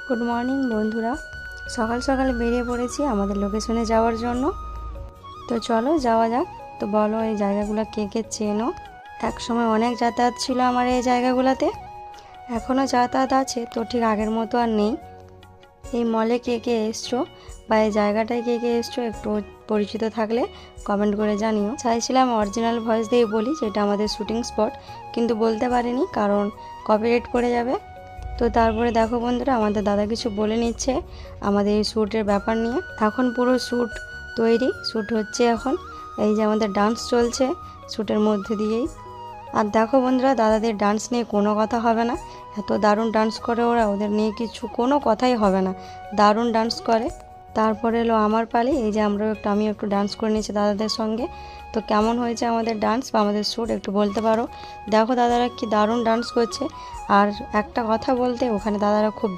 Good morning বন্ধুরা, সকাল সকাল বেরিয়ে পড়েছি আমাদের লোকেশনে যাওয়ার জন্য। তো চলো যাওয়া যাক। তো বলো এই জায়গাগুলো কে কে চেনো? এক সময় অনেক যাতায়াত ছিল আমার এই জায়গাগুলোতে, এখনও যাতায়াত আছে, তো ঠিক আগের মতো আর নেই। এই মলে কে কে এসছো বা এই জায়গাটায় কে কে এসছো একটু পরিচিত থাকলে কমেন্ট করে জানিও। চাইছিলাম অরিজিনাল ভয়েস দিয়ে বলি যেটা আমাদের শ্যুটিং স্পট, কিন্তু বলতে পারিনি কারণ কপিরাইট পড়ে যাবে। তো তারপরে দেখো বন্ধুরা, আমাদের দাদা কিছু বলে নিচ্ছে আমাদের এই শ্যুটের ব্যাপার নিয়ে। এখন পুরো শ্যুট তৈরি, শ্যুট হচ্ছে এখন। এই যে আমাদের ডান্স চলছে শ্যুটের মধ্যে দিয়েই। আর দেখো বন্ধুরা, দাদাদের ডান্স নিয়ে কোনো কথা হবে না, এত দারুণ ডান্স করে ওরা, ওদের নিয়ে কিছু কোনো কথাই হবে না, দারুণ ডান্স করে। তারপরে এলো আমার পালি। এই যে আমি একটু ডান্স করে নিয়েছি দাদাদের সঙ্গে। তো কেমন হয়েছে আমাদের ডান্স বা আমাদের শ্যুট একটু বলতে পারো। দেখো দাদারা কি দারুণ ডান্স করছে। আর একটা কথা বলতে, ওখানে দাদারা খুব